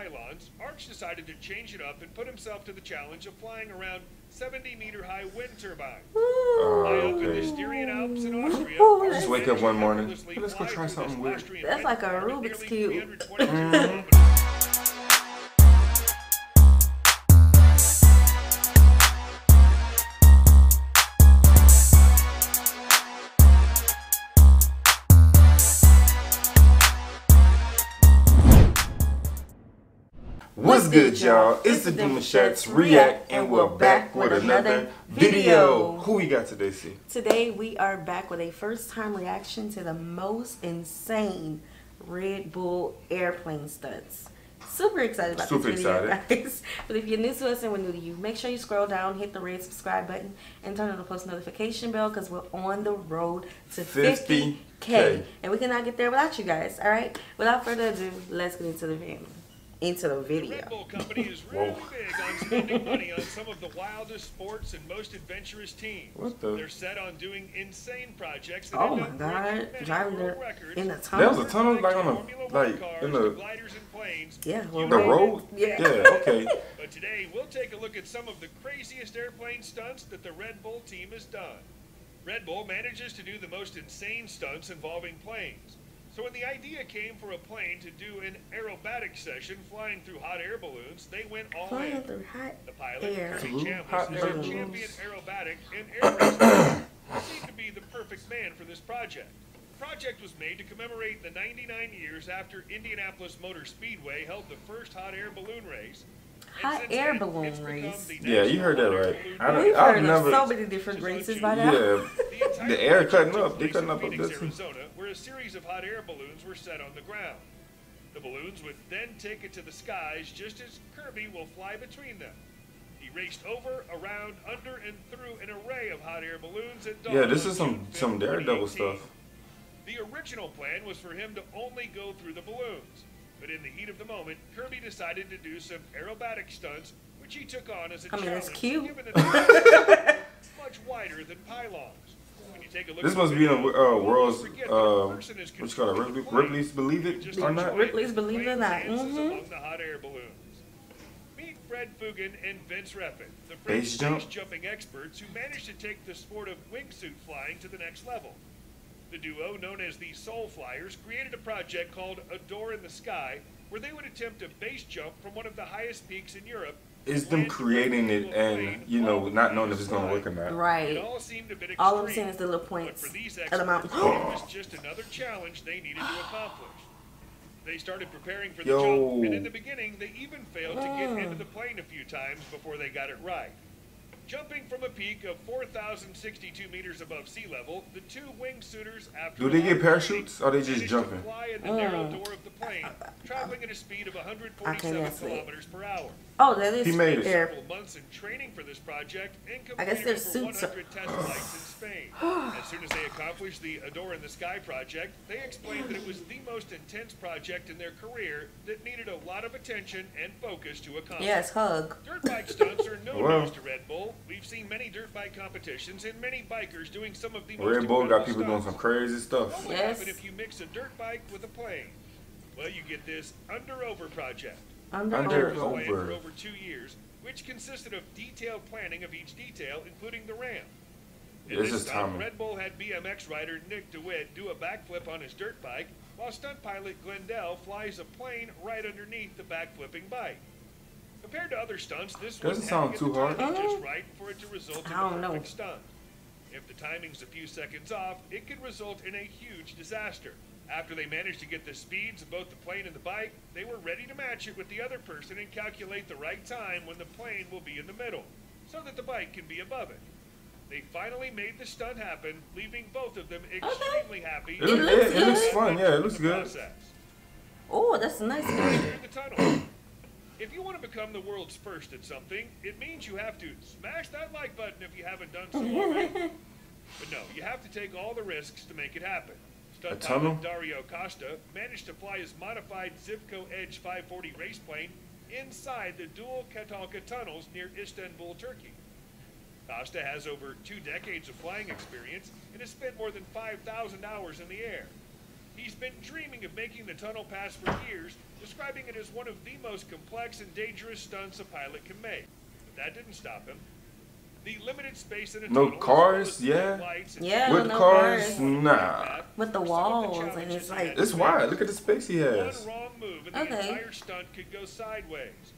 pylons, Arch decided to change it up and put himself to the challenge of flying around 70-meter-high wind turbines. High up in the Styrian Alps in Austria, just wake up one morning. Let's go try something weird. That's like a Rubik's Cube. What's good, y'all? It's the Demouchets React, and we're back with another video. Who we got today, C? Today we are back with a first-time reaction to the most insane Red Bull airplane stunts. Super excited about this video, guys. But if you're new to us and we're new to you, make sure you scroll down, hit the red subscribe button, and turn on the post notification bell because we're on the road to 50K. And we cannot get there without you guys, all right? Without further ado, let's get into the video. The Red Bull company is really big on spending money on some of the wildest sports and most adventurous teams. They're set on doing insane projects that oh my god, driving in the tunnel. There was a tunnel like on a in the gliders and planes. Yeah, well, the road. Yeah, okay. But today we'll take a look at some of the craziest airplane stunts that the Red Bull team has done. Red Bull manages to do the most insane stunts involving planes. So when the idea came for a plane to do an aerobatic session flying through hot air balloons, they went all in. The pilot, Curtis Chambliss, is a champion aerobatic and air racer. He seemed to be the perfect man for this project. The project was made to commemorate the 99 years after Indianapolis Motor Speedway held the first hot air balloon race. Hot air balloon race? Yeah, you heard that right. We've heard of so many different races by now. Yeah, the air cutting up. They cutting up this Arizona, where a series of hot air balloons were set on the ground. The balloons would then take it to the skies just as Kirby will fly between them. He raced over, around, under, and through an array of hot air balloons at dawn. Yeah, this is some Daredevil stuff. The original plan was for him to only go through the balloons. But in the heat of the moment, Kirby decided to do some aerobatic stunts, which he took on as a challenge. That's cute. Given that much wider than pylons. When you take a look this must be in world's what's called Ripley's Believe It or Not. Ripley's Believe It or Not. Among the hot air balloons. Meet Fred Fugan and Vince Refn, the base jumping experts who managed to take the sport of wingsuit flying to the next level. The duo, known as the Soul Flyers, created a project called A Door in the Sky, where they would attempt a base jump from one of the highest peaks in Europe. It's them creating it and, you know, not knowing if it's going to work or not. Right. It all seemed a bit extreme, all I'm seeing is the little points of the mountain. It was just another challenge they needed to accomplish. They started preparing for the jump, and in the beginning, they even failed to get into the plane a few times before they got it right. Jumping from a peak of 4,062 meters above sea level, the two wingsuiters, after do they get parachutes or are they just jumping? Fly in the narrow door of the plane, traveling at a speed of 147 kilometers per hour. Oh, that is several months in training for this project and completed over 100 test flights in Spain. As soon as they accomplished the A Door in the Sky project, they explained that it was the most intense project in their career that needed a lot of attention and focus to accomplish. Yes, hug. Dirt bike stunts are no news to Red Bull. We've seen many dirt bike competitions and many bikers doing some of the most Red Bull got people doing some crazy stuff. What would happen if you mix a dirt bike with a plane? Well, you get this Under-Over project. Under-Over. For over 2 years, which consisted of detailed planning of each detail, including the ramp. In this stunt, Red Bull had BMX rider Nick DeWitt do a backflip on his dirt bike, while stunt pilot Glendale flies a plane right underneath the backflipping bike. Compared to other stunts, this doesn't sound too hard. Just right for it to result in a perfect stunt. If the timing's a few seconds off, it could result in a huge disaster. After they managed to get the speeds of both the plane and the bike, they were ready to match it with the other person and calculate the right time when the plane will be in the middle, so that the bike can be above it. They finally made the stunt happen, leaving both of them extremely happy. It looks fun, yeah, it looks good. Oh, that's a nice tunnel. If you want to become the world's first at something, it means you have to smash that like button if you haven't done so already. But no, you have to take all the risks to make it happen. Stunt pilot Dario Costa managed to fly his modified Zivko Edge 540 race plane inside the dual Katalka tunnels near Istanbul, Turkey. Costa has over 2 decades of flying experience and has spent more than 5,000 hours in the air. He's been dreaming of making the tunnel pass for years, describing it as one of the most complex and dangerous stunts a pilot can make. But that didn't stop him. The limited space in a No tunnel, cars, yeah. Yeah, With no cars, cars. nah. With the walls, and it's like... It's wide. Look at the space he has. One wrong move and the entire stunt could go sideways.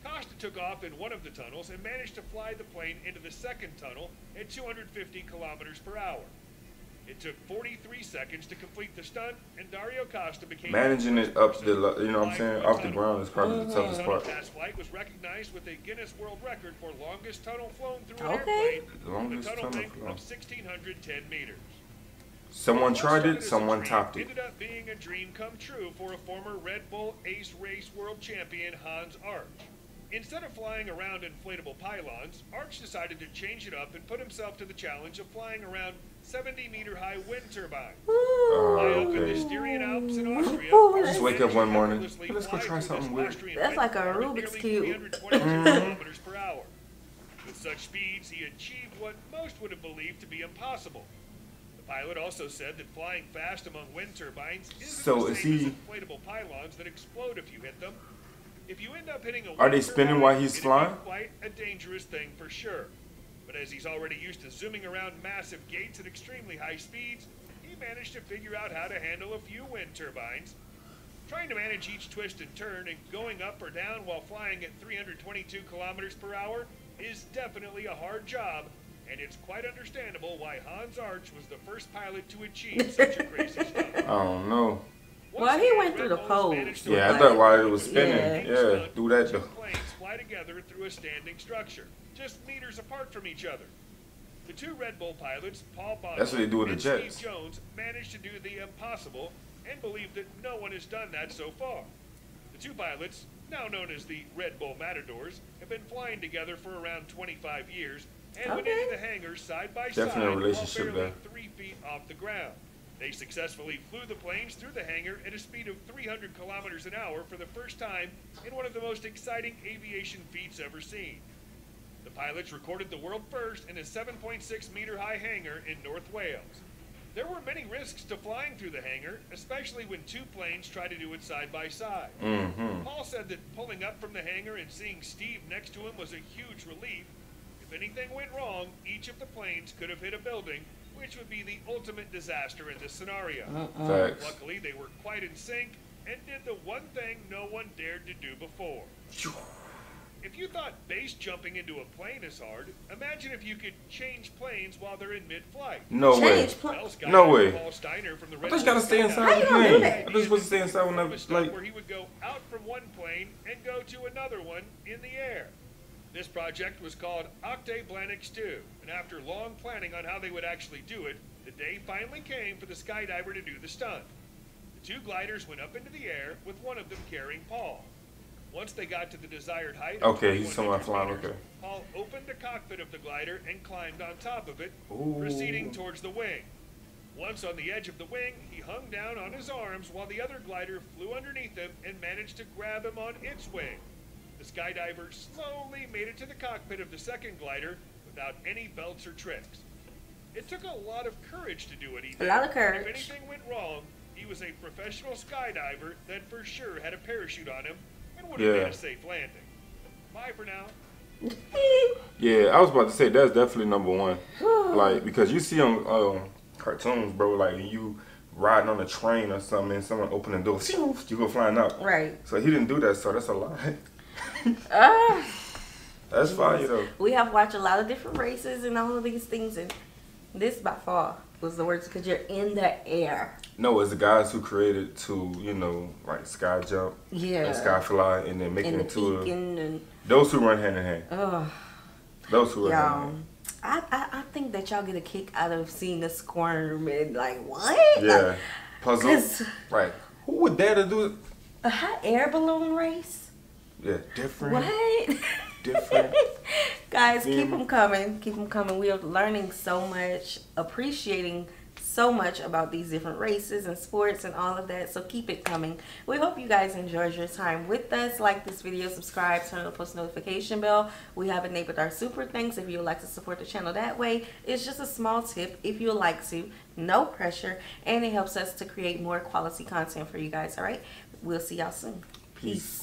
Costa took off in one of the tunnels and managed to fly the plane into the second tunnel at 250 kilometers per hour. It took 43 seconds to complete the stunt, and Dario Costa became managing it up the, you know what I'm saying, off the ground is probably the toughest part. The flight was recognized with a Guinness World Record for longest tunnel flown through an airplane, longest with a tunnel length flown. of 1,610 meters. Someone tried it, someone topped it. Ended up being a dream come true for a former Red Bull Ace Race World Champion Hans Arch. Instead of flying around inflatable pylons, Arch decided to change it up and put himself to the challenge of flying around 70-meter-high wind turbines. High up in the Styrian Alps in Austria, just wake up one morning. Hey, let's go try something weird. That's like a Rubik's Cube. 322 kilometers per hour. With such speeds, he achieved what most would have believed to be impossible. The pilot also said that flying fast among wind turbines isn't the same as inflatable pylons that explode if you hit them. If you end up hitting a Are they spinning while he's flying? Quite a dangerous thing for sure. But as he's already used to zooming around massive gates at extremely high speeds, he managed to figure out how to handle a few wind turbines. Trying to manage each twist and turn and going up or down while flying at 322 kilometers per hour is definitely a hard job, and it's quite understandable why Hans Arch was the first pilot to achieve such a crazy stunt. I don't know. Well, he went through the pose. Yeah, I thought while it was spinning, yeah, do that though. Planes fly together through a standing structure, just meters apart from each other. The two Red Bull pilots, Paul That's what they do with the and jets. Steve Jones, managed to do the impossible and believe that no one has done that so far. The two pilots, now known as the Red Bull Matadors, have been flying together for around 25 years and went into the hangar side by side while barely 3 feet off the ground. They successfully flew the planes through the hangar at a speed of 300 kilometers an hour for the first time in one of the most exciting aviation feats ever seen. The pilots recorded the world first in a 7.6 meter high hangar in North Wales. There were many risks to flying through the hangar, especially when two planes try to do it side by side. Paul said that pulling up from the hangar and seeing Steve next to him was a huge relief. If anything went wrong, each of the planes could have hit a building, which would be the ultimate disaster in this scenario. Luckily, they were quite in sync and did the one thing no one dared to do before. If you thought base jumping into a plane is hard, imagine if you could change planes while they're in mid-flight. No way. No way. Paul Steiner from the I thought you gotta stay inside the plane. I thought you supposed to stay inside when I was like... where he would go out from one plane and go to another one in the air. This project was called Octe Blanix 2, and after long planning on how they would actually do it, the day finally came for the skydiver to do the stunt. The two gliders went up into the air, with one of them carrying Paul. Once they got to the desired height, he's somewhat flying, Paul opened the cockpit of the glider and climbed on top of it, proceeding towards the wing. Once on the edge of the wing, he hung down on his arms while the other glider flew underneath him and managed to grab him on its wing. The skydiver slowly made it to the cockpit of the second glider without any belts or tricks. It took a lot of courage to do what he did. A lot of courage. If anything went wrong, he was a professional skydiver that for sure had a parachute on him and would have made a safe landing. Bye for now. Yeah, I was about to say that's definitely number one. Like, because you see on cartoons, bro, like when you riding on a train or something and someone open the door, you go flying out. Right. So he didn't do that, so that's a lie. That's fire though. We have watched a lot of different races and all of these things, and this by far was the worst because you're in the air. No, it's the guys who created to, you know, like sky jump and sky fly and then make it into a... Those who run hand in hand. Those who run hand in hand. I think that y'all get a kick out of seeing a squirm and like, what? Yeah. Like, puzzle. Right. Who would dare to do it? A hot air balloon race? Yeah, different. What? Different. Guys, keep them coming. Keep them coming. We are learning so much, appreciating so much about these different races and sports and all of that, so keep it coming. We hope you guys enjoyed your time with us. Like this video, subscribe, turn on the post notification bell. We have enabled our super thanks if you would like to support the channel that way. It's just a small tip if you would like to, no pressure, and it helps us to create more quality content for you guys. All right, we'll see y'all soon. Peace.